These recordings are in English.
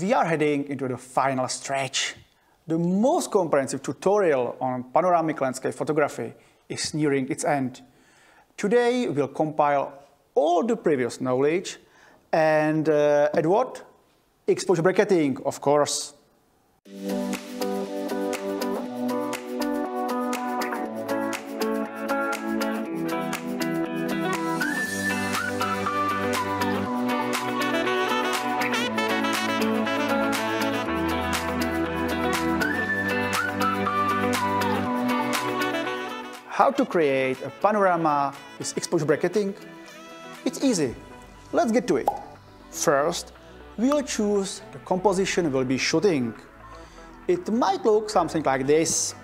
We are heading into the final stretch. The most comprehensive tutorial on panoramic landscape photography is nearing its end. Today we'll compile all the previous knowledge and add what? Exposure bracketing, of course. How to create a panorama with exposure bracketing? It's easy. Let's get to it. First, we'll choose the composition we'll be shooting. It might look something like this.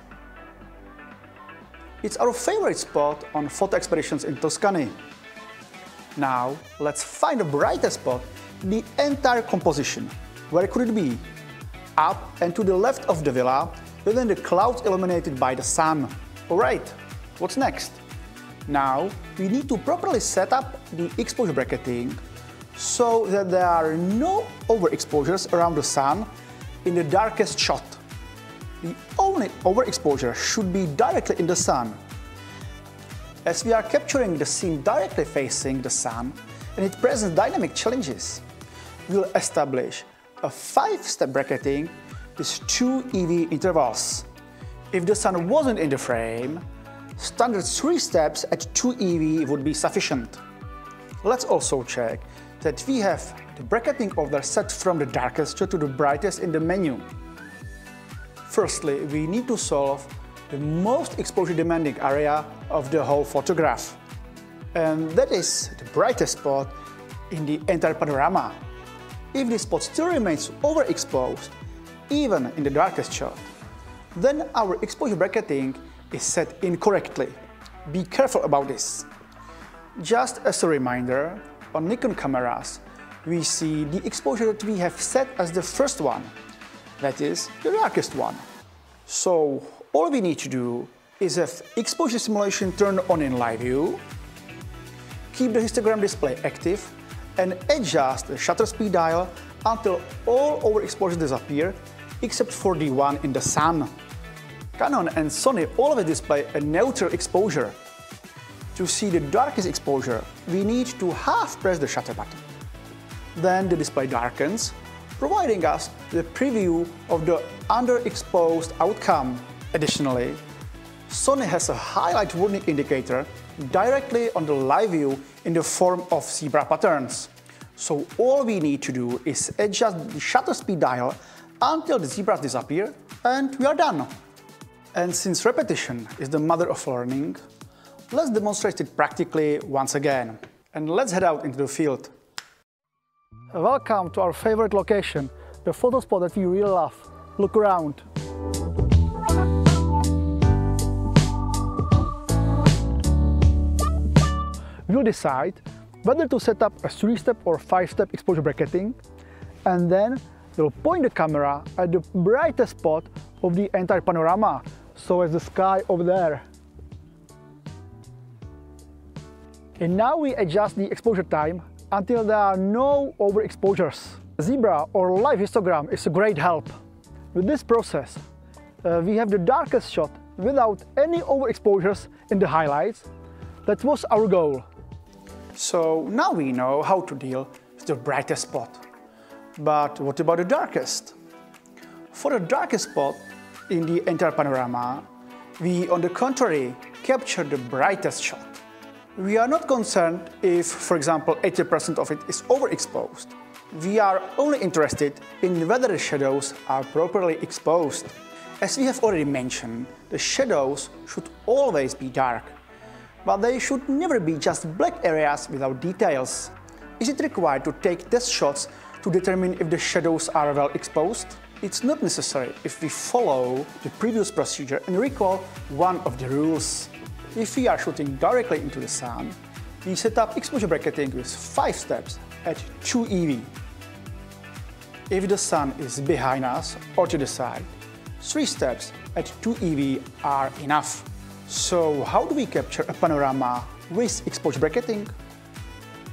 It's our favorite spot on photo expeditions in Tuscany. Now, let's find the brightest spot in the entire composition. Where could it be? Up and to the left of the villa, within the clouds illuminated by the sun. Alright. What's next? Now we need to properly set up the exposure bracketing so that there are no overexposures around the sun in the darkest shot. The only overexposure should be directly in the sun. As we are capturing the scene directly facing the sun and it presents dynamic challenges, we'll establish a 5-step bracketing with 2 EV intervals. If the sun wasn't in the frame, standard 3 steps at 2 EV would be sufficient. Let's also check that we have the bracketing order set from the darkest to the brightest in the menu. Firstly, we need to solve the most exposure demanding area of the whole photograph. And that is the brightest spot in the entire panorama. If this spot still remains overexposed, even in the darkest shot, then our exposure bracketing is set incorrectly. Be careful about this. Just as a reminder, on Nikon cameras, we see the exposure that we have set as the first one, that is, the darkest one. So all we need to do is have exposure simulation turned on in live view, keep the histogram display active, and adjust the shutter speed dial until all overexposures disappear except for the one in the sun. Canon and Sony always display a neutral exposure. To see the darkest exposure, we need to half press the shutter button. Then the display darkens, providing us the preview of the underexposed outcome. Additionally, Sony has a highlight warning indicator directly on the live view in the form of zebra patterns. So all we need to do is adjust the shutter speed dial until the zebras disappear, and we are done. And since repetition is the mother of learning, let's demonstrate it practically once again. And let's head out into the field. Welcome to our favorite location, the photo spot that we really love. Look around. We'll decide whether to set up a 3-step or 5-step exposure bracketing, and then we'll point the camera at the brightest spot of the entire panorama, so as the sky over there. And now we adjust the exposure time until there are no overexposures. Zebra or live histogram is a great help. With this process, we have the darkest shot without any overexposures in the highlights. That was our goal. So now we know how to deal with the brightest spot. But what about the darkest? For the darkest spot in the entire panorama, we, on the contrary, capture the brightest shot. We are not concerned if, for example, 80% of it is overexposed. We are only interested in whether the shadows are properly exposed. As we have already mentioned, the shadows should always be dark, but they should never be just black areas without details. Is it required to take test shots to determine if the shadows are well exposed? It's not necessary if we follow the previous procedure and recall one of the rules. If we are shooting directly into the sun, we set up exposure bracketing with 5 steps at 2 EV. If the sun is behind us or to the side, 3 steps at 2 EV are enough. So how do we capture a panorama with exposure bracketing?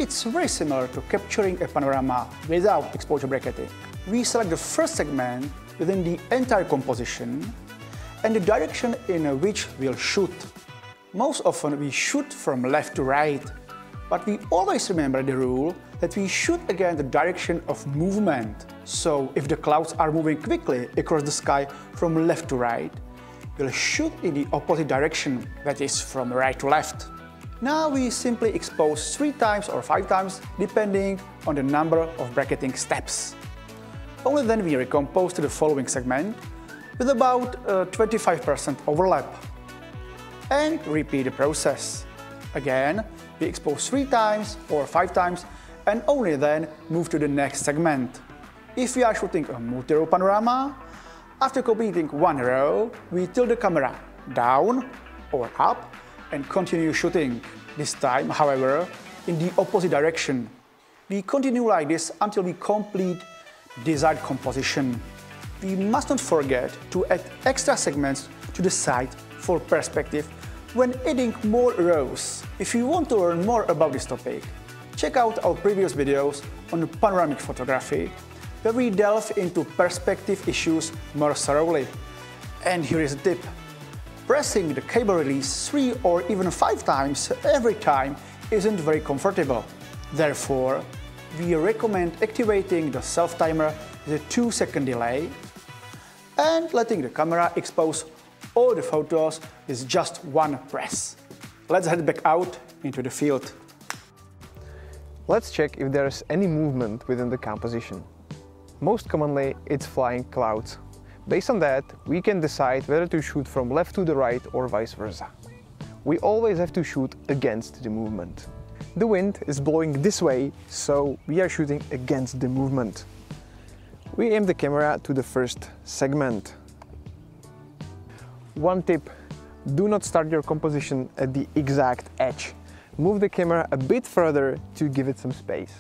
it's very similar to capturing a panorama without exposure bracketing. We select the first segment within the entire composition and the direction in which we'll shoot. Most often we shoot from left to right, but we always remember the rule that we shoot again the direction of movement. So if the clouds are moving quickly across the sky from left to right, we'll shoot in the opposite direction, that is from right to left. Now we simply expose 3 times or 5 times depending on the number of bracketing steps. Only then we recompose to the following segment with about 25% overlap and repeat the process. Again, we expose 3 times or 5 times and only then move to the next segment. If we are shooting a multi-row panorama, after completing 1 row, we tilt the camera down or up and continue shooting. This time, however, in the opposite direction. We continue like this until we complete desired composition. We must not forget to add extra segments to the side for perspective when adding more rows. If you want to learn more about this topic, check out our previous videos on panoramic photography, where we delve into perspective issues more thoroughly. And here is a tip. Pressing the cable release 3 or even 5 times every time isn't very comfortable. Therefore, we recommend activating the self-timer with a 2-second delay and letting the camera expose all the photos with just 1 press. Let's head back out into the field. Let's check if there's any movement within the composition. Most commonly, it's flying clouds. Based on that, we can decide whether to shoot from left to the right or vice versa. We always have to shoot against the movement. The wind is blowing this way, so we are shooting against the movement. We aim the camera to the first segment. One tip: do not start your composition at the exact edge. Move the camera a bit further to give it some space.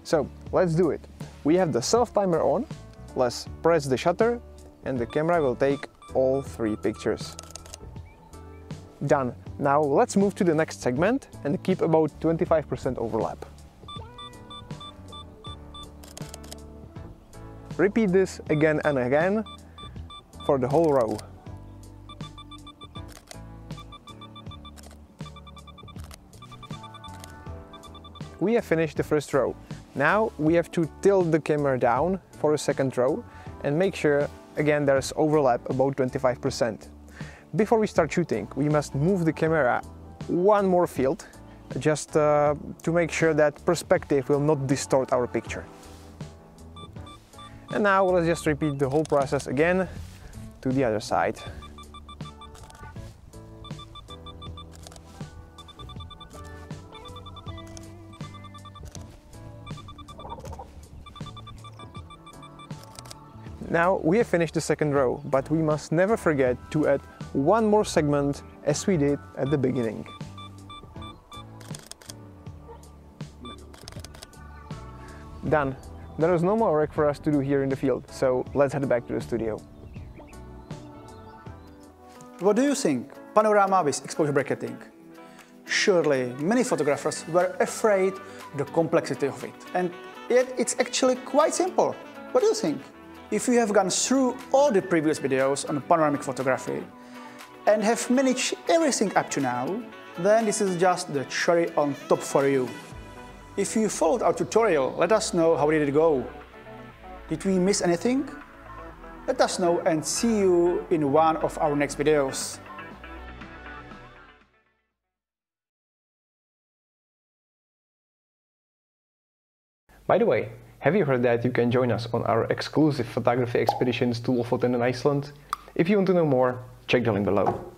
So, let's do it. We have the self-timer on. Let's press the shutter and the camera will take all 3 pictures. Done. Now let's move to the next segment and keep about 25% overlap. Repeat this again and again for the whole row. We have finished the first row. Now we have to tilt the camera down for a second row and make sure again there's overlap about 25%. Before we start shooting, we must move the camera 1 more field just to make sure that perspective will not distort our picture. And now let's just repeat the whole process again to the other side. Now we have finished the second row, but we must never forget to add 1 more segment as we did at the beginning. Done. There is no more work for us to do here in the field, so let's head back to the studio. What do you think? Panorama with exposure bracketing? Surely many photographers were afraid of the complexity of it, and yet it's actually quite simple. What do you think? If you have gone through all the previous videos on panoramic photography and have managed everything up to now, then this is just the cherry on top for you. If you followed our tutorial, let us know how did it go. Did we miss anything? Let us know and see you in one of our next videos. By the way, have you heard that you can join us on our exclusive photography expeditions to Lofoten and Iceland? If you want to know more, check the link below.